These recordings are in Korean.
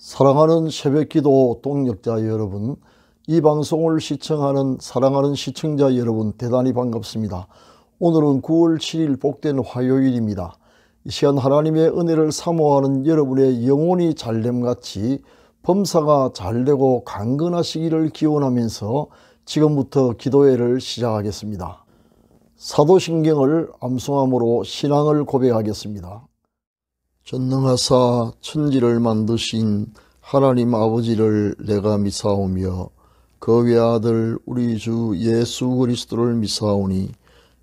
사랑하는 새벽기도 동역자 여러분, 이 방송을 시청하는 사랑하는 시청자 여러분 대단히 반갑습니다. 오늘은 9월 7일 복된 화요일입니다. 이 시간 하나님의 은혜를 사모하는 여러분의 영혼이 잘됨같이 범사가 잘되고 강건하시기를 기원하면서 지금부터 기도회를 시작하겠습니다. 사도신경을 암송함으로 신앙을 고백하겠습니다. 전능하사 천지를 만드신 하나님 아버지를 내가 믿사오며 그 외아들 우리 주 예수 그리스도를 믿사오니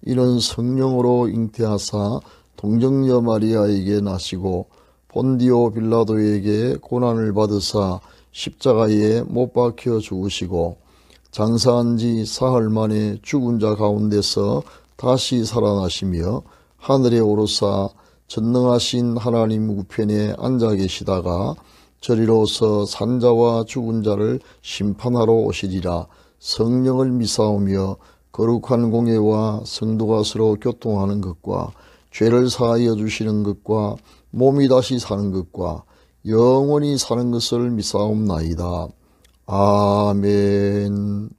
이는 성령으로 잉태하사 동정녀 마리아에게 나시고 본디오 빌라도에게 고난을 받으사 십자가에 못 박혀 죽으시고 장사한 지 사흘 만에 죽은 자 가운데서 다시 살아나시며 하늘에 오르사 전능하신 하나님 우편에 앉아 계시다가 저리로서 산자와 죽은 자를 심판하러 오시리라. 성령을 믿사오며 거룩한 공예와 성도가 서로 교통하는 것과 죄를 사하여 주시는 것과 몸이 다시 사는 것과 영원히 사는 것을 믿사옵나이다. 아멘.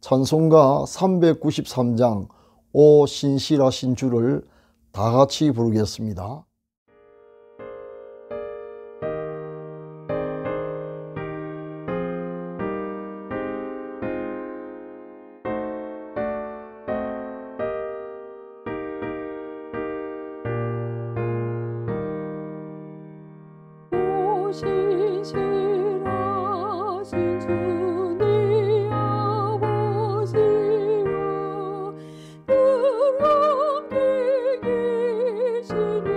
찬송가 393장 오 신실하신 주를 다 같이 부르겠습니다. 오 신실하신 주 네 아버지여 늘 함께 계시니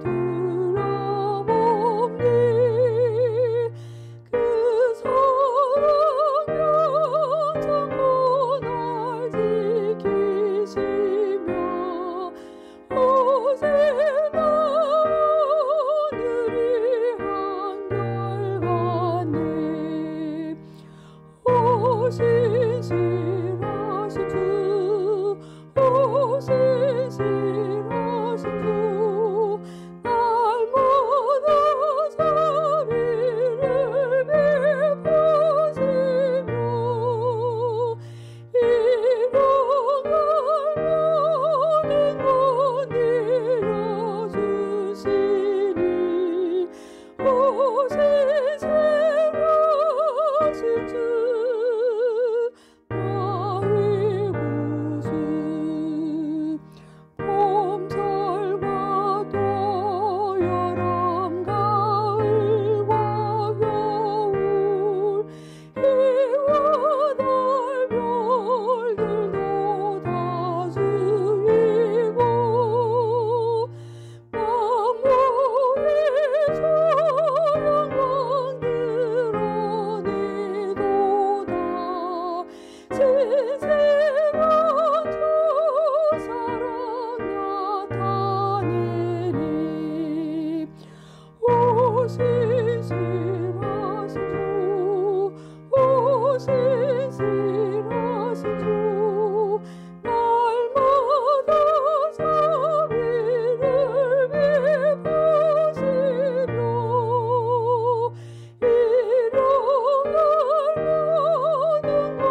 두려움없니 그 사랑 영창고 날 지키시며 오직 오늘이 한결같네. 오 신실하신 주, 오 신실하신 주, 날마다 자비를 베푸시며 일용할 모든 것 내려주시니 오 신실하신 주 나의 구주. 봄철과 또 여름 가을과 겨울 해와 달 별들도 다 주이고 만물의 조명광 드러내도 다 신실한 주 사랑 나타내니 오 신실하신 주, 오 신실하신 주, 날마다 자비를 베푸시며 일용할 모든 것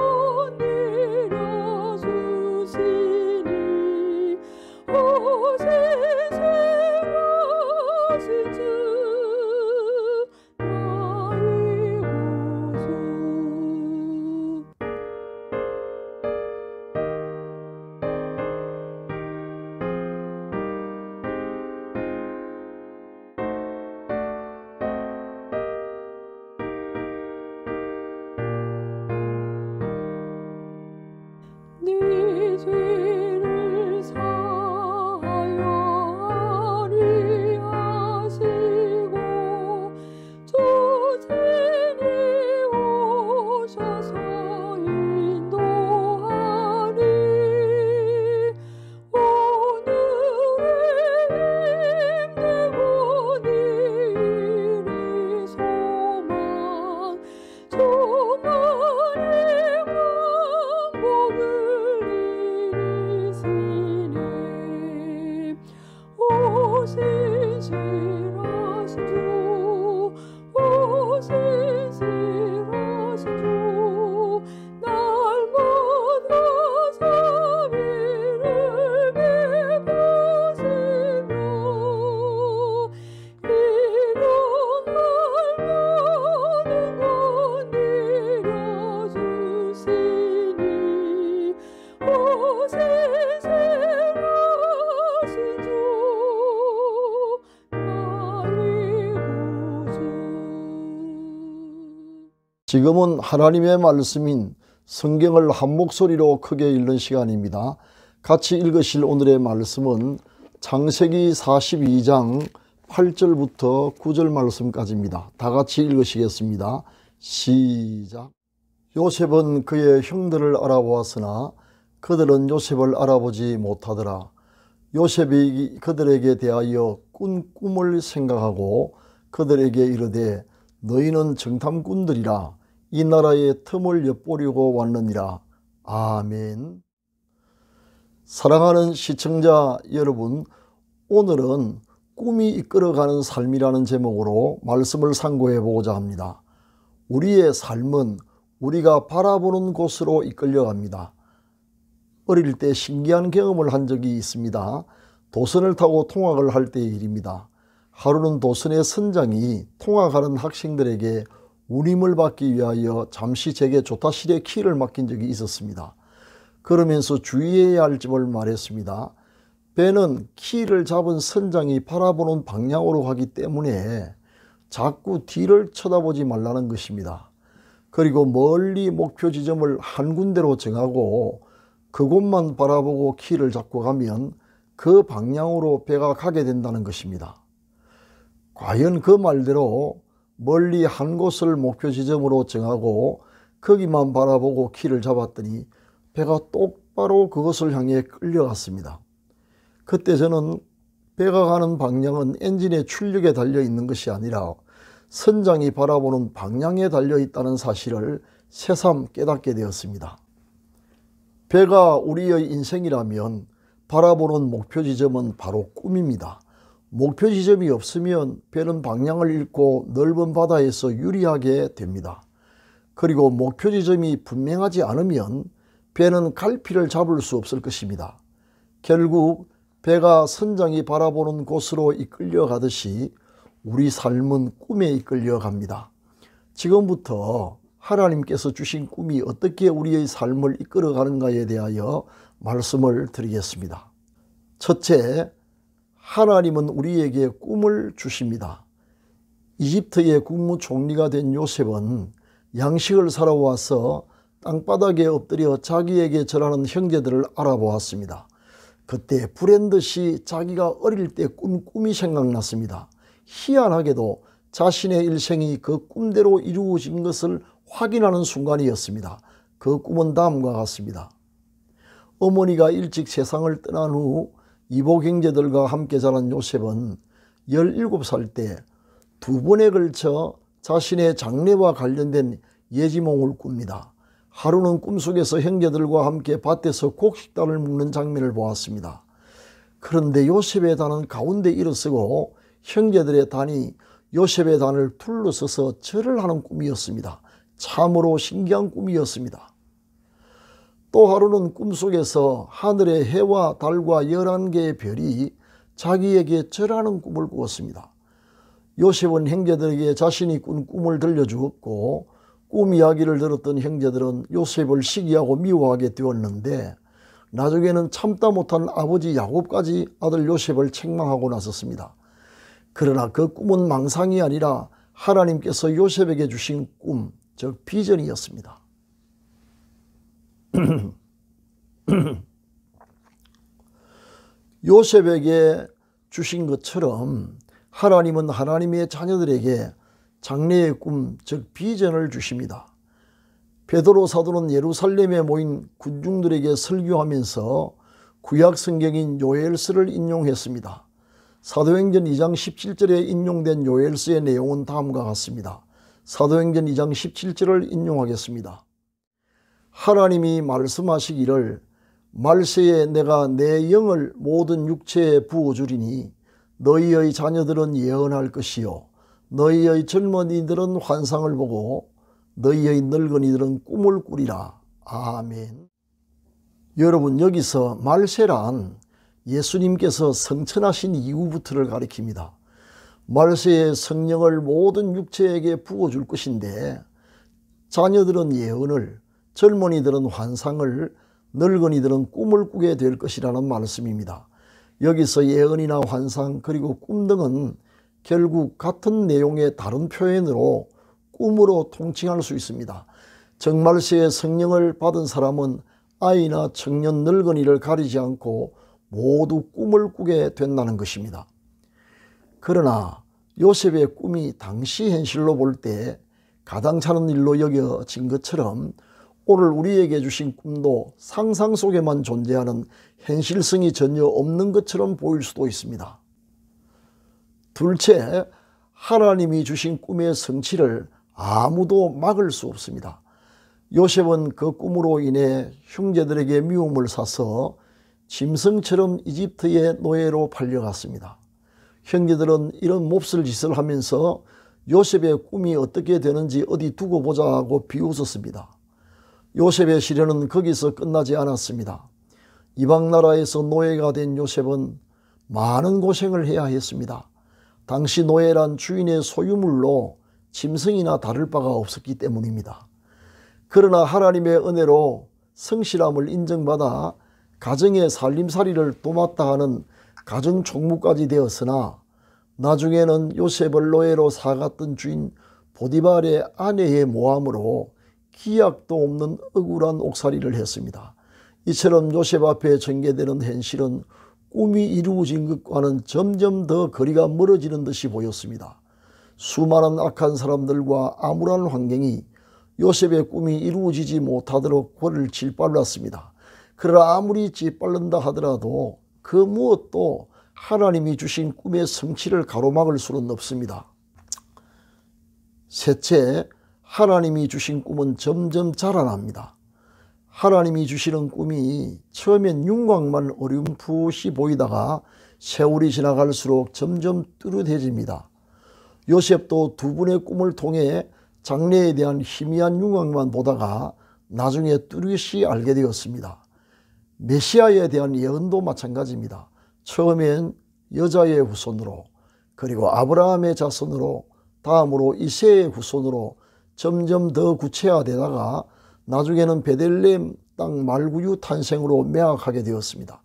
내려주시니 오 신실하신 주 나의 구주. 네 죄를 사하여 아리하시고 주진이 오셔서 인도하니 오늘의 힘들고 내일의 소망 주만의 왕복을 이루시네. 오 신실하신 주, 오 지금은 하나님의 말씀인 성경을 한 목소리로 크게 읽는 시간입니다. 같이 읽으실 오늘의 말씀은 창세기 42장 8절부터 9절 말씀까지입니다. 다 같이 읽으시겠습니다. 시작. 요셉은 그의 형들을 알아보았으나 그들은 요셉을 알아보지 못하더라. 요셉이 그들에게 대하여 꾼 꿈을 생각하고 그들에게 이르되 너희는 정탐꾼들이라 이 나라의 틈을 엿보려고 왔느니라. 아멘. 사랑하는 시청자 여러분, 오늘은 꿈이 이끌어가는 삶이라는 제목으로 말씀을 상고해 보고자 합니다. 우리의 삶은 우리가 바라보는 곳으로 이끌려갑니다. 어릴 때 신기한 경험을 한 적이 있습니다. 도선을 타고 통학을 할 때의 일입니다. 하루는 도선의 선장이 통학하는 학생들에게 운임을 받기 위하여 잠시 제게 조타실의 키를 맡긴 적이 있었습니다. 그러면서 주의해야 할 점을 말했습니다. 배는 키를 잡은 선장이 바라보는 방향으로 가기 때문에 자꾸 뒤를 쳐다보지 말라는 것입니다. 그리고 멀리 목표 지점을 한 군데로 정하고 그곳만 바라보고 키를 잡고 가면 그 방향으로 배가 가게 된다는 것입니다. 과연 그 말대로 멀리 한 곳을 목표 지점으로 정하고 거기만 바라보고 키를 잡았더니 배가 똑바로 그것을 향해 끌려갔습니다. 그때 저는 배가 가는 방향은 엔진의 출력에 달려 있는 것이 아니라 선장이 바라보는 방향에 달려 있다는 사실을 새삼 깨닫게 되었습니다. 배가 우리의 인생이라면 바라보는 목표 지점은 바로 꿈입니다. 목표 지점이 없으면 배는 방향을 잃고 넓은 바다에서 유리하게 됩니다. 그리고 목표 지점이 분명하지 않으면 배는 갈피를 잡을 수 없을 것입니다. 결국 배가 선장이 바라보는 곳으로 이끌려 가듯이 우리 삶은 꿈에 이끌려 갑니다. 지금부터 하나님께서 주신 꿈이 어떻게 우리의 삶을 이끌어 가는가에 대하여 말씀을 드리겠습니다. 첫째, 하나님은 우리에게 꿈을 주십니다. 이집트의 국무총리가 된 요셉은 양식을 사러 와서 땅바닥에 엎드려 자기에게 절하는 형제들을 알아보았습니다. 그때 불현듯이 자기가 어릴 때 꾼 꿈이 생각났습니다. 희한하게도 자신의 일생이 그 꿈대로 이루어진 것을 확인하는 순간이었습니다. 그 꿈은 다음과 같습니다. 어머니가 일찍 세상을 떠난 후 이복 형제들과 함께 자란 요셉은 17살 때 2번에 걸쳐 자신의 장래와 관련된 예지몽을 꿉니다. 하루는 꿈속에서 형제들과 함께 밭에서 곡식단을 묶는 장면을 보았습니다. 그런데 요셉의 단은 가운데 일어서고 형제들의 단이 요셉의 단을 둘러서서 절을 하는 꿈이었습니다. 참으로 신기한 꿈이었습니다. 또 하루는 꿈속에서 하늘의 해와 달과 11개의 별이 자기에게 절하는 꿈을 꾸었습니다. 요셉은 형제들에게 자신이 꾼 꿈을 들려주었고 꿈 이야기를 들었던 형제들은 요셉을 시기하고 미워하게 되었는데 나중에는 참다 못한 아버지 야곱까지 아들 요셉을 책망하고 나섰습니다. 그러나 그 꿈은 망상이 아니라 하나님께서 요셉에게 주신 꿈, 즉 비전이었습니다. 요셉에게 주신 것처럼 하나님은 하나님의 자녀들에게 장래의 꿈, 즉 비전을 주십니다. 베드로 사도는 예루살렘에 모인 군중들에게 설교하면서 구약 성경인 요엘서를 인용했습니다. 사도행전 2장 17절에 인용된 요엘서의 내용은 다음과 같습니다. 사도행전 2장 17절을 인용하겠습니다. 하나님이 말씀하시기를 말세에 내가 내 영을 모든 육체에 부어주리니 너희의 자녀들은 예언할 것이요 너희의 젊은이들은 환상을 보고 너희의 늙은이들은 꿈을 꾸리라. 아멘. 여러분, 여기서 말세란 예수님께서 성천하신 이후부터를 가리킵니다. 말세에 성령을 모든 육체에게 부어줄 것인데 자녀들은 예언을, 젊은이들은 환상을, 늙은이들은 꿈을 꾸게 될 것이라는 말씀입니다. 여기서 예언이나 환상 그리고 꿈 등은 결국 같은 내용의 다른 표현으로 꿈으로 통칭할 수 있습니다. 정말세의 성령을 받은 사람은 아이나 청년 늙은이를 가리지 않고 모두 꿈을 꾸게 된다는 것입니다. 그러나 요셉의 꿈이 당시 현실로 볼 때 가당찮은 일로 여겨진 것처럼 오늘 우리에게 주신 꿈도 상상 속에만 존재하는 현실성이 전혀 없는 것처럼 보일 수도 있습니다. 둘째, 하나님이 주신 꿈의 성취를 아무도 막을 수 없습니다. 요셉은 그 꿈으로 인해 형제들에게 미움을 사서 짐승처럼 이집트의 노예로 팔려갔습니다. 형제들은 이런 몹쓸 짓을 하면서 요셉의 꿈이 어떻게 되는지 어디 두고 보자고 비웃었습니다. 요셉의 시련은 거기서 끝나지 않았습니다. 이방 나라에서 노예가 된 요셉은 많은 고생을 해야 했습니다. 당시 노예란 주인의 소유물로 짐승이나 다를 바가 없었기 때문입니다. 그러나 하나님의 은혜로 성실함을 인정받아 가정의 살림살이를 도맡다 하는 가정 총무까지 되었으나 나중에는 요셉을 노예로 사갔던 주인 보디발의 아내의 모함으로 기약도 없는 억울한 옥살이를 했습니다. 이처럼 요셉 앞에 전개되는 현실은 꿈이 이루어진 것과는 점점 더 거리가 멀어지는 듯이 보였습니다. 수많은 악한 사람들과 암울한 환경이 요셉의 꿈이 이루어지지 못하도록 궐을 짓밟았습니다. 그러나 아무리 짓밟는다 하더라도 그 무엇도 하나님이 주신 꿈의 성취를 가로막을 수는 없습니다. 셋째, 하나님이 주신 꿈은 점점 자라납니다. 하나님이 주시는 꿈이 처음엔 윤곽만 어렴풋이 보이다가 세월이 지나갈수록 점점 뚜렷해집니다. 요셉도 두 분의 꿈을 통해 장래에 대한 희미한 윤곽만 보다가 나중에 뚜렷이 알게 되었습니다. 메시아에 대한 예언도 마찬가지입니다. 처음엔 여자의 후손으로, 그리고 아브라함의 자손으로, 다음으로 이새의 후손으로 점점 더 구체화되다가 나중에는 베들레헴 땅 말구유 탄생으로 매학하게 되었습니다.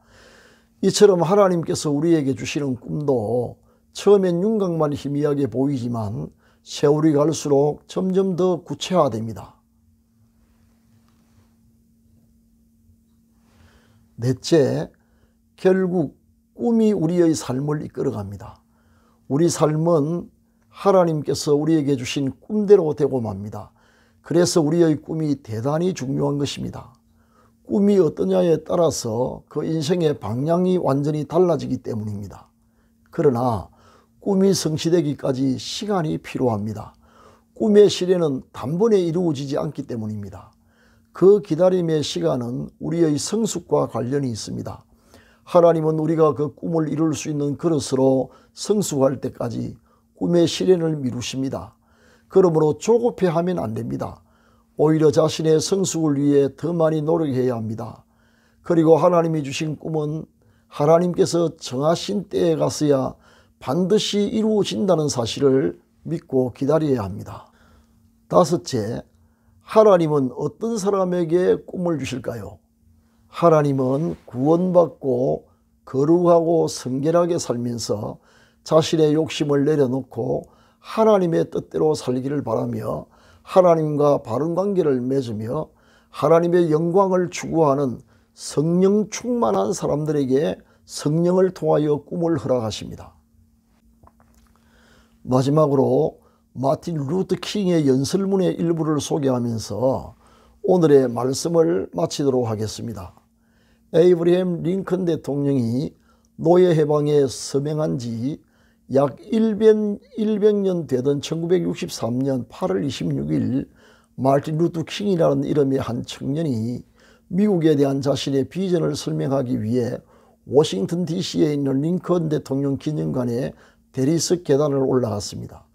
이처럼 하나님께서 우리에게 주시는 꿈도 처음엔 윤곽만 희미하게 보이지만 세월이 갈수록 점점 더 구체화됩니다. 넷째, 결국 꿈이 우리의 삶을 이끌어갑니다. 우리 삶은 하나님께서 우리에게 주신 꿈대로 되고 맙니다. 그래서 우리의 꿈이 대단히 중요한 것입니다. 꿈이 어떠냐에 따라서 그 인생의 방향이 완전히 달라지기 때문입니다. 그러나 꿈이 성취되기까지 시간이 필요합니다. 꿈의 실현은 단번에 이루어지지 않기 때문입니다. 그 기다림의 시간은 우리의 성숙과 관련이 있습니다. 하나님은 우리가 그 꿈을 이룰 수 있는 그릇으로 성숙할 때까지 꿈의 실현을 미루십니다. 그러므로 조급해하면 안 됩니다. 오히려 자신의 성숙을 위해 더 많이 노력해야 합니다. 그리고 하나님이 주신 꿈은 하나님께서 정하신 때에 가서야 반드시 이루어진다는 사실을 믿고 기다려야 합니다. 다섯째, 하나님은 어떤 사람에게 꿈을 주실까요? 하나님은 구원받고 거룩하고 성결하게 살면서 자신의 욕심을 내려놓고 하나님의 뜻대로 살기를 바라며 하나님과 바른 관계를 맺으며 하나님의 영광을 추구하는 성령 충만한 사람들에게 성령을 통하여 꿈을 허락하십니다. 마지막으로 마틴 루터 킹의 연설문의 일부를 소개하면서 오늘의 말씀을 마치도록 하겠습니다. 에이브리햄 링컨 대통령이 노예 해방에 서명한 지 약 100년 되던 1963년 8월 26일 마틴 루터 킹이라는 이름의 한 청년이 미국에 대한 자신의 비전을 설명하기 위해 워싱턴 DC에 있는 링컨 대통령 기념관에 대리석 계단을 올라갔습니다.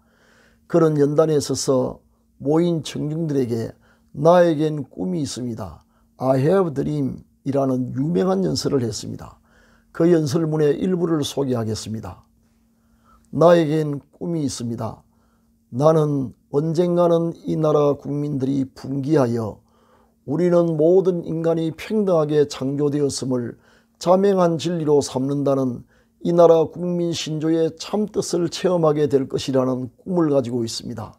그런 연단에 서서 모인 청중들에게 나에겐 꿈이 있습니다. I have dream 이라는 유명한 연설을 했습니다. 그 연설문의 일부를 소개하겠습니다. 나에겐 꿈이 있습니다. 나는 언젠가는 이 나라 국민들이 분기하여 우리는 모든 인간이 평등하게 창조되었음을 자명한 진리로 삼는다는 이 나라 국민 신조의 참뜻을 체험하게 될 것이라는 꿈을 가지고 있습니다.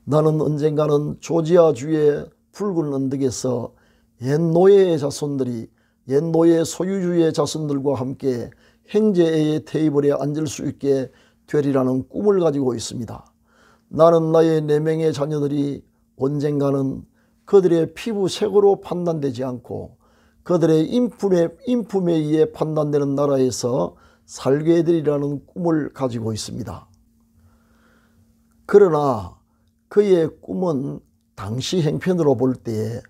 나는 언젠가는 조지아주의 붉은 언덕에서 옛 노예의 자손들이 옛 노예 소유주의 자손들과 함께 행제의 테이블에 앉을 수 있게 되리라는 꿈을 가지고 있습니다. 나는 나의 4명의 자녀들이 언젠가는 그들의 피부색으로 판단되지 않고 그들의 인품에 의해 판단되는 나라에서 살게 되리라는 꿈을 가지고 있습니다. 그러나 그의 꿈은 당시 행편으로 볼 때에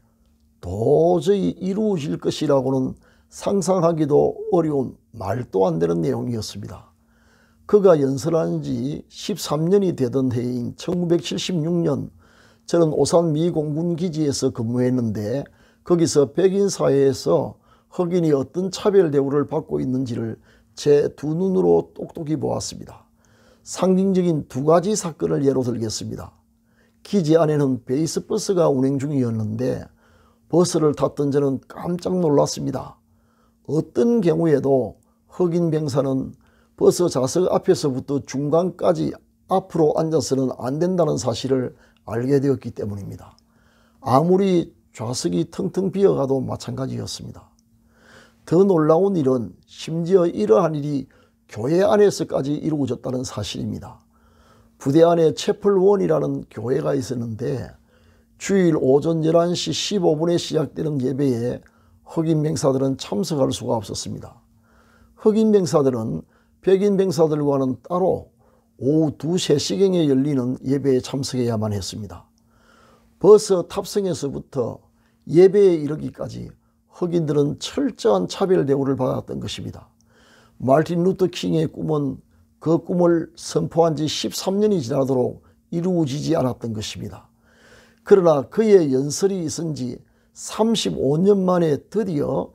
도저히 이루어질 것이라고는 상상하기도 어려운 말도 안 되는 내용이었습니다. 그가 연설한 지 13년이 되던 해인 1976년 저는 오산 미 공군기지에서 근무했는데 거기서 백인 사회에서 흑인이 어떤 차별 대우를 받고 있는지를 제 두 눈으로 똑똑히 보았습니다. 상징적인 2가지 사건을 예로 들겠습니다. 기지 안에는 베이스버스가 운행 중이었는데 버스를 탔던 저는 깜짝 놀랐습니다. 어떤 경우에도 흑인 병사는 버스 좌석 앞에서부터 중간까지 앞으로 앉아서는 안 된다는 사실을 알게 되었기 때문입니다. 아무리 좌석이 텅텅 비어가도 마찬가지였습니다. 더 놀라운 일은 심지어 이러한 일이 교회 안에서까지 이루어졌다는 사실입니다. 부대 안에 채플원이라는 교회가 있었는데 주일 오전 11시 15분에 시작되는 예배에 흑인 병사들은 참석할 수가 없었습니다. 흑인 병사들은 백인 병사들과는 따로 오후 2, 3시경에 열리는 예배에 참석해야만 했습니다. 버스 탑승에서부터 예배에 이르기까지 흑인들은 철저한 차별 대우를 받았던 것입니다. 마틴 루터 킹의 꿈은 그 꿈을 선포한 지 13년이 지나도록 이루어지지 않았던 것입니다. 그러나 그의 연설이 있은 지 35년 만에 드디어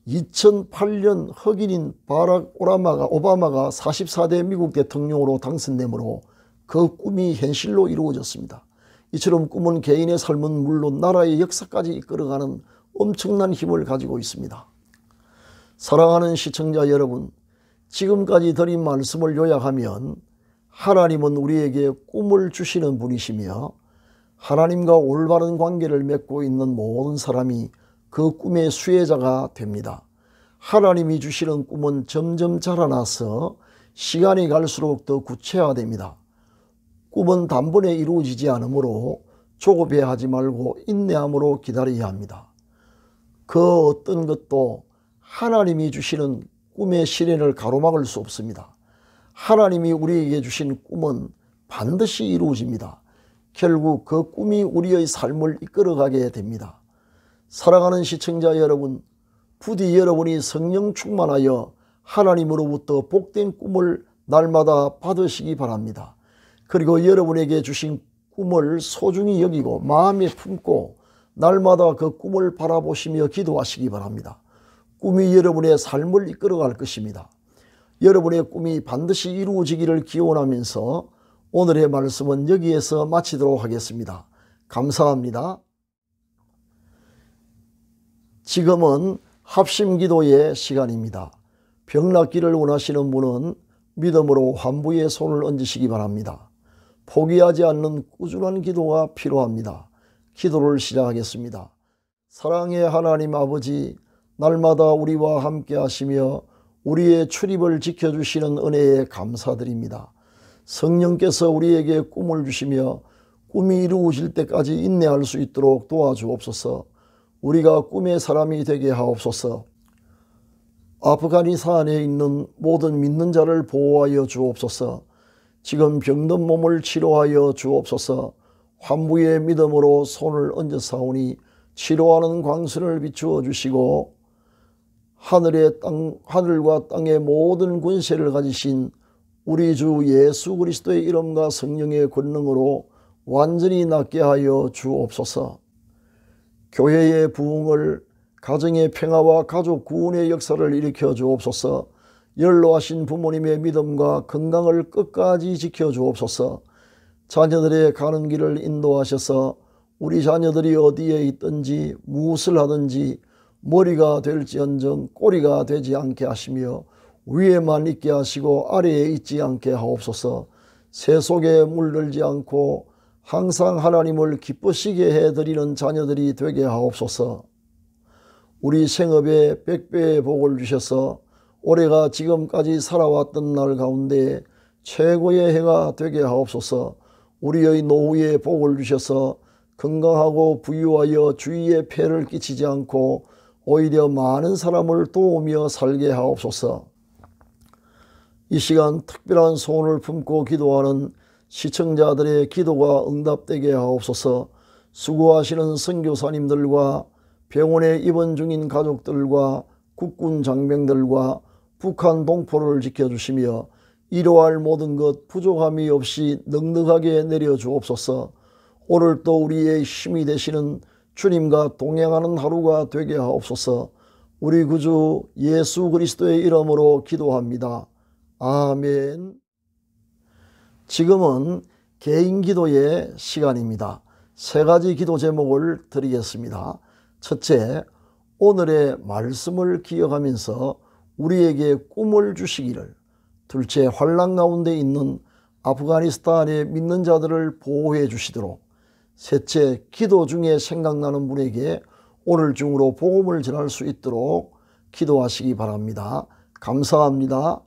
2008년 흑인인 바락 오바마가 44대 미국 대통령으로 당선되므로 그 꿈이 현실로 이루어졌습니다. 이처럼 꿈은 개인의 삶은 물론 나라의 역사까지 이끌어가는 엄청난 힘을 가지고 있습니다. 사랑하는 시청자 여러분, 지금까지 드린 말씀을 요약하면 하나님은 우리에게 꿈을 주시는 분이시며 하나님과 올바른 관계를 맺고 있는 모든 사람이 그 꿈의 수혜자가 됩니다. 하나님이 주시는 꿈은 점점 자라나서 시간이 갈수록 더 구체화됩니다. 꿈은 단번에 이루어지지 않으므로 조급해하지 말고 인내함으로 기다려야 합니다. 그 어떤 것도 하나님이 주시는 꿈의 실현을 가로막을 수 없습니다. 하나님이 우리에게 주신 꿈은 반드시 이루어집니다. 결국 그 꿈이 우리의 삶을 이끌어가게 됩니다. 사랑하는 시청자 여러분, 부디 여러분이 성령 충만하여 하나님으로부터 복된 꿈을 날마다 받으시기 바랍니다. 그리고 여러분에게 주신 꿈을 소중히 여기고 마음에 품고 날마다 그 꿈을 바라보시며 기도하시기 바랍니다. 꿈이 여러분의 삶을 이끌어갈 것입니다. 여러분의 꿈이 반드시 이루어지기를 기원하면서 오늘의 말씀은 여기에서 마치도록 하겠습니다. 감사합니다. 지금은 합심기도의 시간입니다. 병 낫기를 원하시는 분은 믿음으로 환부에 손을 얹으시기 바랍니다. 포기하지 않는 꾸준한 기도가 필요합니다. 기도를 시작하겠습니다. 사랑의 하나님 아버지, 날마다 우리와 함께 하시며 우리의 출입을 지켜주시는 은혜에 감사드립니다. 성령께서 우리에게 꿈을 주시며 꿈이 이루어질 때까지 인내할 수 있도록 도와주옵소서. 우리가 꿈의 사람이 되게 하옵소서. 아프가니스탄에 있는 모든 믿는 자를 보호하여 주옵소서. 지금 병든 몸을 치료하여 주옵소서. 환부의 믿음으로 손을 얹어사오니 치료하는 광선을 비추어 주시고 하늘과 땅의 모든 권세를 가지신 우리 주 예수 그리스도의 이름과 성령의 권능으로 완전히 낫게 하여 주옵소서. 교회의 부흥을, 가정의 평화와 가족 구원의 역사를 일으켜 주옵소서. 연로하신 부모님의 믿음과 건강을 끝까지 지켜 주옵소서. 자녀들의 가는 길을 인도하셔서 우리 자녀들이 어디에 있든지 무엇을 하든지 머리가 될지언정 꼬리가 되지 않게 하시며 위에만 있게 하시고 아래에 있지 않게 하옵소서. 새 속에 물들지 않고 항상 하나님을 기쁘시게 해드리는 자녀들이 되게 하옵소서. 우리 생업에 100배의 복을 주셔서 올해가 지금까지 살아왔던 날 가운데 최고의 해가 되게 하옵소서. 우리의 노후에 복을 주셔서 건강하고 부유하여 주위에 폐를 끼치지 않고 오히려 많은 사람을 도우며 살게 하옵소서. 이 시간 특별한 소원을 품고 기도하는 시청자들의 기도가 응답되게 하옵소서. 수고하시는 선교사님들과 병원에 입원 중인 가족들과 국군 장병들과 북한 동포를 지켜주시며 이루어할 모든 것 부족함이 없이 넉넉하게 내려주옵소서. 오늘 또 우리의 힘이 되시는 주님과 동행하는 하루가 되게 하옵소서. 우리 구주 예수 그리스도의 이름으로 기도합니다. 아멘. 지금은 개인 기도의 시간입니다. 세 가지 기도 제목을 드리겠습니다. 첫째, 오늘의 말씀을 기억하면서 우리에게 꿈을 주시기를. 둘째, 환난 가운데 있는 아프가니스탄의 믿는 자들을 보호해 주시도록. 셋째, 기도 중에 생각나는 분에게 오늘 중으로 복음을 전할 수 있도록 기도하시기 바랍니다. 감사합니다.